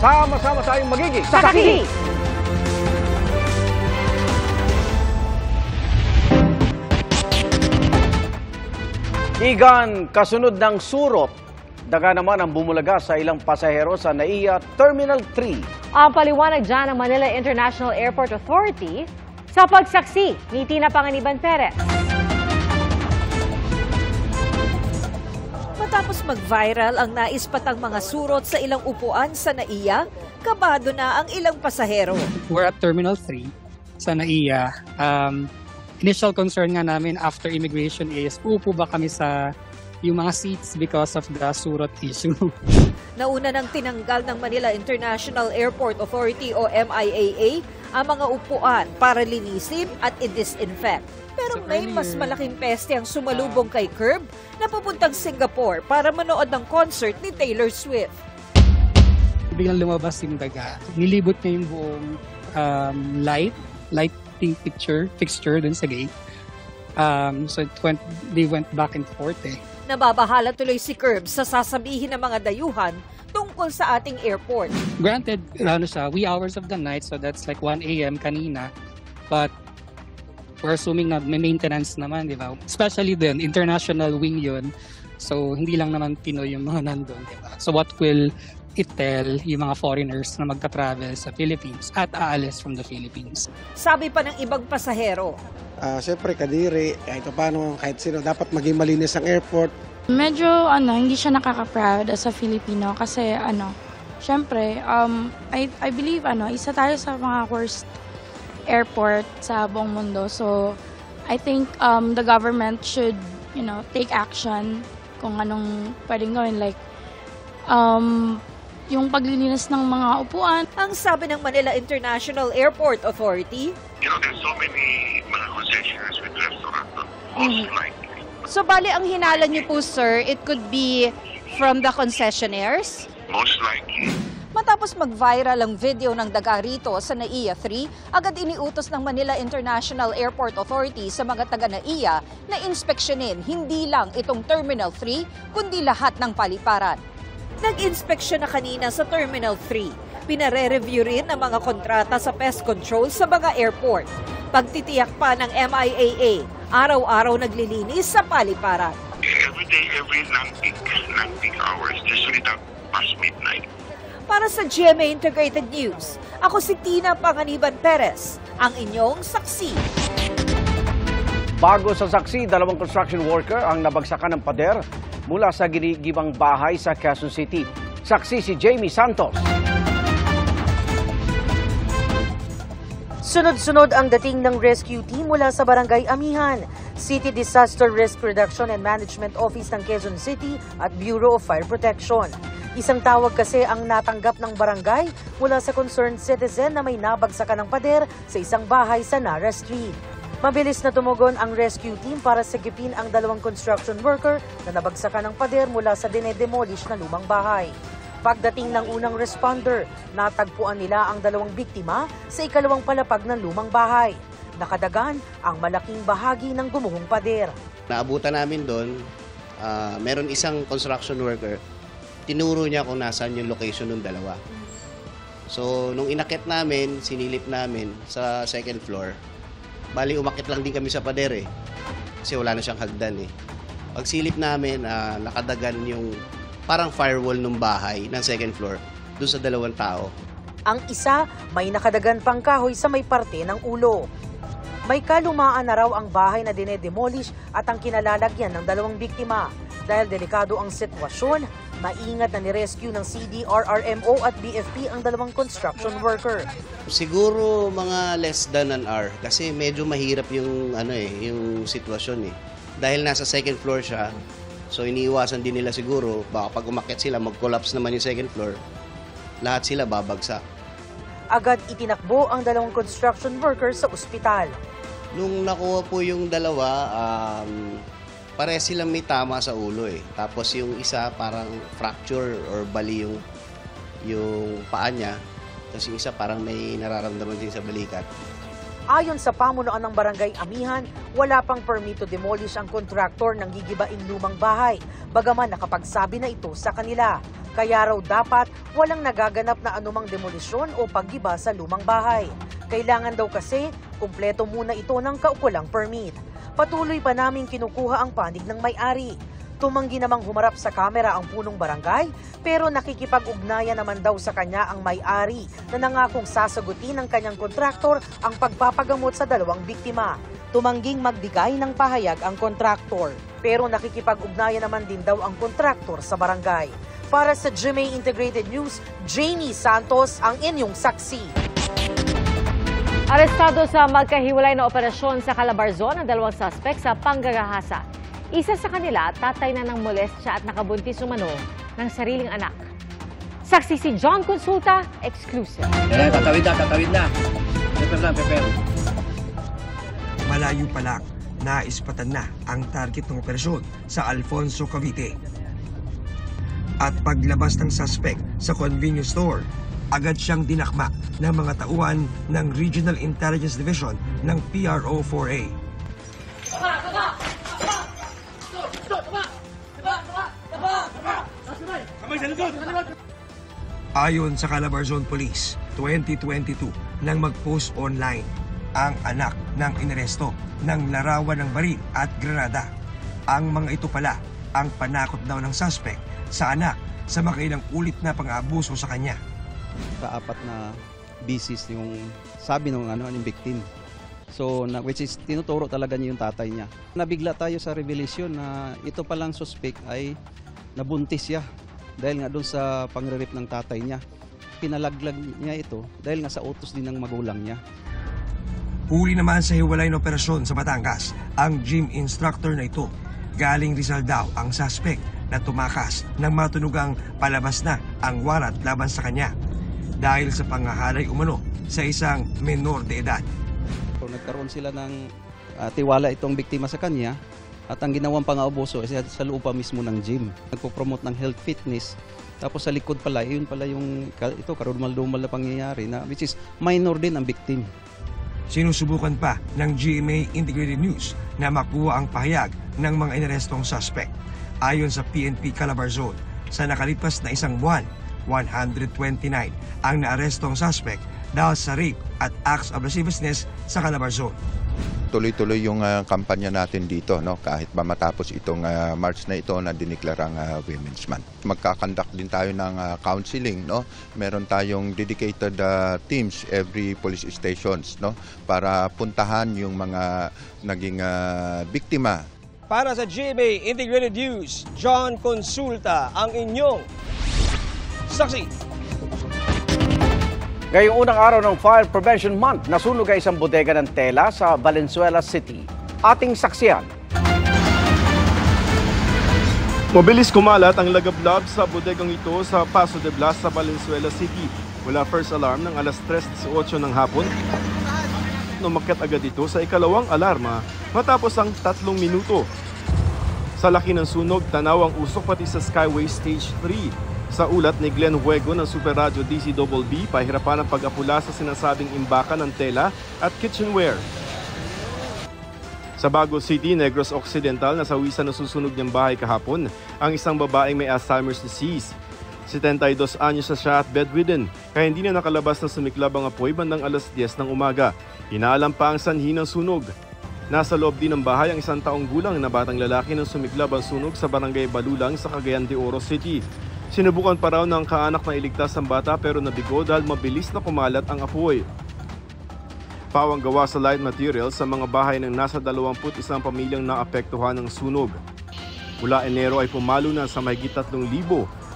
Sama-sama tayong magiging Saksi! Igan, kasunod ng surot, daga naman ang bumulaga sa ilang pasahero sa NAIA Terminal 3. Ang paliwanag dyan ng Manila International Airport Authority sa pagsaksi ni Tina Panganiban Perez. Matapos mag-viral ang naispatang mga surot sa ilang upuan sa NAIA, kabado na ang ilang pasahero. We're at Terminal 3 sa NAIA. Initial concern nga namin after immigration is uupo ba kami sa yung mga seats because of the surot issue. Nauna nang tinanggal ng Manila International Airport Authority o MIAA ang mga upuan para linisin at i-disinfect. Pero may mas malaking peste ang sumalubong kay Curb na papuntang Singapore para manood ng concert ni Taylor Swift. Biglang lumabas yung daga. Nilibot niya yung buong lighting fixture dun sa gate. So they went back and forth eh. Nababahala tuloy si Curb sa sasabihin ng mga dayuhan tungkol sa ating airport. Granted, wee hours of the night, so that's like 1 a.m. kanina. But we're assuming na may maintenance naman, di ba? Especially din, international wing yun. So hindi lang naman Pinoy yung mga nandun, di ba? So what will it tell yung mga foreigners na magta-travel sa Philippines at aalis from the Philippines? Sabi pa ng ibang pasahero, siyempre kadiri, kahit paano, kahit sino, dapat maging malinis ang airport. Medyo hindi siya nakaka-proud as a Filipino kasi siyempre, I believe isa tayo sa mga worst airport sa buong mundo. So I think the government should, take action kung anong pwedeng gawin, like yung paglilinis ng mga upuan. Ang sabi ng Manila International Airport Authority, there's so many mga concessions with restaurant, most likely. So, bali, ang hinala niyo po, sir, it could be from the concessionaires? Most likely. Matapos mag-viral ang video ng daga rito sa NAIA 3, agad iniutos ng Manila International Airport Authority sa mga taga-NAIA na inspeksyonin hindi lang itong Terminal 3, kundi lahat ng paliparan. Nag-inspeksyon na kanina sa Terminal 3. Pinare-review rin ang mga kontrata sa pest control sa mga airport. Pagtitiyak pa ng MIAA, araw-araw naglilinis sa paliparan. Every day, every non-peak hours, usually past midnight. Para sa GMA Integrated News, ako si Tina Panganiban Perez, ang inyong saksi. Bago sa saksi, 2 construction worker ang nabagsakan ng pader mula sa ginigibang bahay sa Quezon City. Saksi si Jamie Santos. Sunod-sunod ang dating ng rescue team mula sa Barangay Amihan, City Disaster Risk Reduction and Management Office ng Quezon City at Bureau of Fire Protection. Isang tawag kasi ang natanggap ng barangay mula sa concerned citizen na may nabagsakan ng pader sa isang bahay sa Nara Street. Mabilis na tumugon ang rescue team para sagipin ang 2 construction worker na nabagsakan ng pader mula sa dinedemolish na lumang bahay. Pagdating ng unang responder, natagpuan nila ang 2 biktima sa ikalawang palapag ng lumang bahay. Nakadagan ang malaking bahagi ng gumuhong pader. Naabutan namin doon, meron isang construction worker, tinuro niya kung nasaan yung location ng 2. So, nung inakit namin, sinilip namin sa second floor, bali, umakit lang din kami sa pader kasi wala na siyang hagdan Pagsilip namin, nakadagan yung parang firewall ng bahay ng second floor doon sa 2 tao. Ang isa, may nakadagan pang kahoy sa may parte ng ulo. May kalumaan na raw ang bahay na dinedemolish at ang kinalalagyan ng 2 biktima. Dahil delikado ang sitwasyon, maingat na ni-rescue ng CDRRMO at BFP ang 2 construction worker. Siguro mga less than an hour kasi medyo mahirap yung yung sitwasyon Dahil nasa second floor siya, so iniiwasan din nila siguro baka pag umakyat sila mag-collapse naman yung second floor. Lahat sila babagsak. Agad itinakbo ang 2 construction workers sa ospital. Nung nakuha po yung 2, pareha silang may tama sa ulo Tapos yung isa parang fracture or bali yung paa niya. Tapos yung isa parang may nararamdaman din sa balikat. Ayon sa pamunuan ng Barangay Amihan, wala pang permit to demolish ang kontraktor ng gigibaing lumang bahay, bagaman nakapagsabi na ito sa kanila. Kaya raw dapat walang nagaganap na anumang demolisyon o paggiba sa lumang bahay. Kailangan daw kasi kumpleto muna ito ng kaukulang permit. Patuloy pa naming kinukuha ang panig ng may-ari. Tumanggi namang humarap sa kamera ang punong barangay, pero nakikipag-ugnayan naman daw sa kanya ang may-ari na nangakong sasagutin ng kanyang kontraktor ang pagpapagamot sa dalawang biktima. Tumangging magbigay ng pahayag ang kontraktor, pero nakikipag-ugnayan naman din daw ang kontraktor sa barangay. Para sa GMA Integrated News, Jamie Santos ang inyong saksi. Arestado sa magkahiwalay na operasyon sa Calabarzon ang dalawang suspect sa panggagahasa. Isa sa kanila, tatay na ng molestya at nakabuntis umano ng sariling anak. Saksi si John Consulta, exclusive. Tatawid na. Pepper. Malayo pa lang, naispatan na ang target ng operasyon sa Alfonso, Cavite. At paglabas ng suspect sa convenience store, agad siyang dinakma ng mga tauhan ng Regional Intelligence Division ng PRO-4A. Ayon sa Calabarzon Police, 2022 nang mag-post online ang anak ng inaresto ng larawan ng baril at granada. Ang mga ito pala ang panakot daw ng suspect sa anak sa makailang ulit na pang-aabuso sa kanya. Kaapat na bisis yung sabi ng yung victim. So, which is tinuturo talaga niya yung tatay niya. Nabigla tayo sa revelation na ito palang suspect ay nabuntis siya dahil nga doon sa pangre-rape ng tatay niya. Pinalaglag niya ito dahil nga sa utos din ng magulang niya. Huli naman sa hiwalay na operasyon sa Batangas ang gym instructor na ito. Galing Rizal daw ang suspect na tumakas nang matunugang palabas na ang warat laban sa kanya dahil sa panghahalay umano sa isang menor de edad. So, nagkaroon sila ng tiwala itong biktima sa kanya at ang ginawang pang-aabuso ay sa loob pa mismo ng gym. Nagpo-promote ng health fitness tapos sa likod pala, yun pala yung ito karumal-dumal na pangyayari na which is minor din ang victim. Sinusubukan pa ng GMA Integrated News na makuha ang pahayag ng mga inarestong suspect. Ayon sa PNP Calabarzon, sa nakalipas na isang buwan, 129 ang naarestong suspect dahil sa rape at acts of lasciviousness sa Calabarzon. Tuloy-tuloy yung kampanya natin dito, no? Kahit ba matapos itong March na ito na diniklarang Women's Month. Magkakandak din tayo ng counseling, no? Meron tayong dedicated teams every police stations, no? Para puntahan yung mga naging biktima. Para sa GMA Integrated News, John Consulta ang inyong saksi. Ngayong unang araw ng Fire Prevention Month, nasunog ay isang bodega ng tela sa Valenzuela City. Ating saksiyan. Mabilis kumalat ang lagablab sa bodegang ito sa Paso de Blas sa Valenzuela City. Mula first alarm ng alas 3:18 ng hapon, umakyat agad ito sa ikalawang alarma matapos ang 3 minuto. Sa laki ng sunog, tanaw ang usok pati sa Skyway Stage 3. Sa ulat ni Glenn Huego ng Super Radio DCBB, pahirapan ang pag-apula sa sinasabing imbakan ng tela at kitchenware. Sa Bago City, Negros Occidental, nasawisan na susunog niyang bahay kahapon ang isang babaeng may Alzheimer's disease. 72 anyos na siya at bedridden, kaya hindi na nakalabas na sumiklab ang apoy bandang alas 10 ng umaga. Inaalam pa ang sanhi ng sunog. Nasa loob din ng bahay ang 1 taong gulang na batang lalaki nang sumiklab ang sunog sa barangay Balulang sa Cagayan de Oro City. Sinubukan pa raw ng kaanak na iligtas ang bata pero nabigo dahil mabilis na kumalat ang apoy. Pawang gawa sa light materials sa mga bahay ng nasa 21 pamilyang naapektuhan ng sunog. Mula Enero ay pumalo na sa mahigit 3,000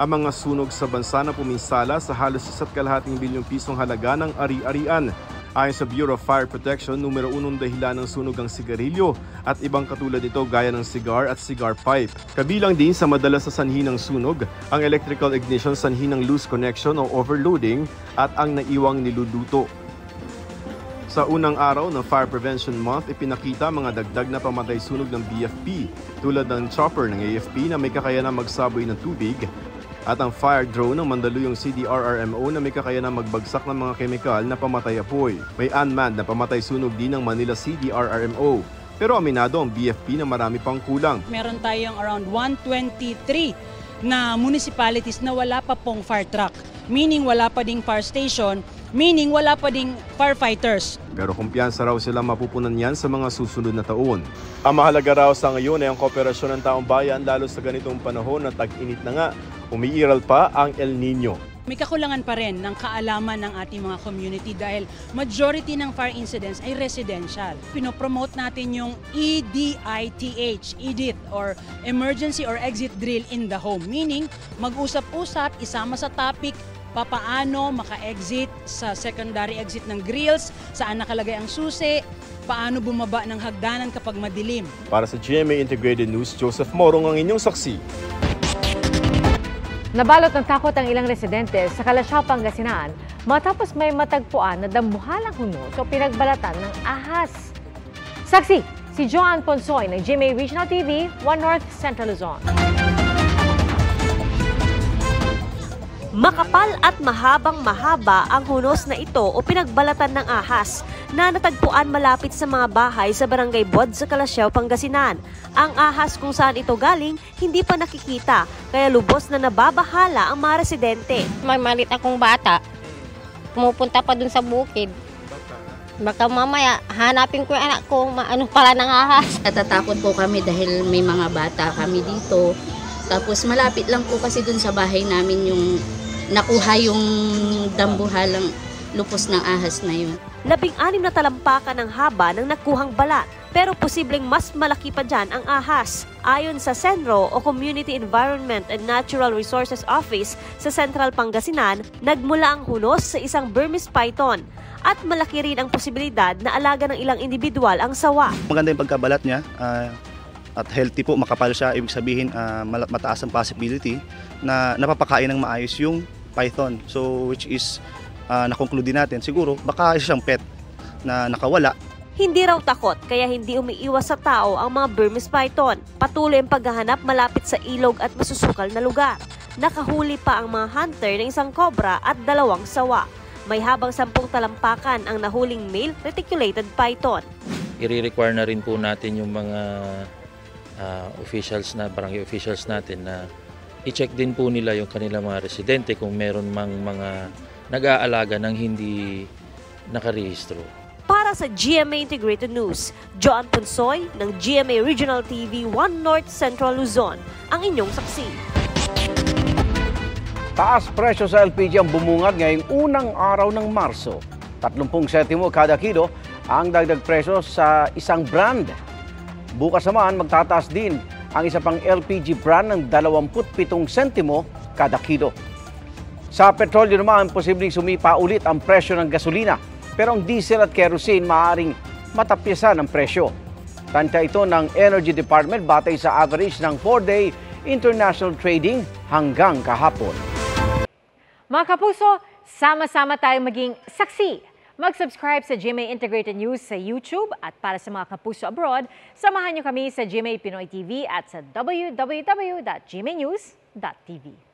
ang mga sunog sa bansa na puminsala sa halos 1.5 bilyong pisong halaga ng ari-arian. Ayon sa Bureau of Fire Protection, numero 1 dahilan ng sunog ang sigarilyo at ibang katulad nito gaya ng cigar at cigar pipe. Kabilang din sa madalas sa sanhi ng sunog, ang electrical ignition, sanhi ng loose connection o overloading at ang naiwang niluluto. Sa unang araw ng Fire Prevention Month, ipinakita mga dagdag na pamatay sunog ng BFP tulad ng chopper ng AFP na may kakayanang magsaboy ng tubig at ang fire drone ng Mandaluyong CDRRMO na may kakayanang magbagsak ng mga kemikal na pamatay apoy. May unmanned na pamatay sunog din ng Manila CDRRMO. Pero aminado ang BFP na marami pang kulang. Meron tayong around 123 na municipalities na wala pa pong fire truck. Meaning wala pa ding fire station, meaning wala pa ding firefighters. Pero kumpiyansa raw sila mapupunan yan sa mga susunod na taon. Ang mahalaga raw sa ngayon ay ang kooperasyon ng taong bayan lalo sa ganitong panahon na tag-init na nga. Umiiral pa ang El Nino. May kakulangan pa rin ng kaalaman ng ating mga community dahil majority ng fire incidents ay residential. Pinopromote natin yung EDITH, EDIT or Emergency or Exit Drill in the Home. Meaning, mag-usap-usap, isama sa topic, papaano maka-exit sa secondary exit ng grills, saan nakalagay ang susi, paano bumaba ng hagdanan kapag madilim. Para sa GMA Integrated News, Joseph Morong ang inyong saksi. Nabalot ng takot ang ilang residente sa Calasiao, Pangasinan matapos may matagpuan na dambuhalang hunos o pinagbalatan ng ahas. Saksi, si Joan Ponsoy ng GMA Regional TV, 1 North Central Luzon. Makapal at mahabang-mahaba ang hunos na ito o pinagbalatan ng ahas na natagpuan malapit sa mga bahay sa Barangay Bod sa Calasiao, Pangasinan. Ang ahas kung saan ito galing, hindi pa nakikita, kaya lubos na nababahala ang mga residente. May malit akong bata, pumupunta pa dun sa bukid. Baka mamaya, hanapin ko yung anak ko, ano pala ng ahas. Natatakot po kami dahil may mga bata kami dito. Tapos malapit lang po kasi dun sa bahay namin yung nakuha yung dambuhalang lupos ng ahas na yun. 16 na talampakan ng haba ng nakuhang balat, pero posibleng mas malaki pa dyan ang ahas. Ayon sa CENRO o Community Environment and Natural Resources Office sa Central Pangasinan, nagmula ang hunos sa isang Burmese python at malaki rin ang posibilidad na alaga ng ilang individual ang sawa. Maganda yung pagkabalat niya. At healthy po, makapal siya, ibig sabihin mataas ang possibility na napapakain ng maayos yung python. So which is nakonklude natin siguro baka siyang pet na nakawala. Hindi raw takot kaya hindi umiiwas sa tao ang mga Burmese python. Patuloy ang paghahanap malapit sa ilog at masusukal na lugar. Nakahuli pa ang mga hunter ng isang cobra at 2 sawa. May habang 10 talampakan ang nahuling male reticulated python. I-require na rin po natin yung mga officials na barangay officials natin na i-check din po nila yung kanilang mga residente kung meron mang mga nag-aalaga ng hindi nakarehistro. Para sa GMA Integrated News, Joan Ponsoy ng GMA Regional TV 1 North Central Luzon, ang inyong saksi. Taas presyo sa LPG ang bumungad ngayong unang araw ng Marso. 30 sentimo kada kilo ang dagdag presyo sa isang brand. Bukas naman magtataas din ang isa pang LPG brand ng 27 sentimo kada kilo. Sa petrolyo naman, posibleng sumipa ulit ang presyo ng gasolina, pero ang diesel at kerosene maaaring matapyasan ang presyo. Tantya ito ng Energy Department batay sa average ng 4-day international trading hanggang kahapon. Mga kapuso, sama-sama tayong maging saksi. Mag-subscribe sa GMA Integrated News sa YouTube at para sa mga kapuso abroad, samahan niyo kami sa GMA Pinoy TV at sa www.gmanews.tv.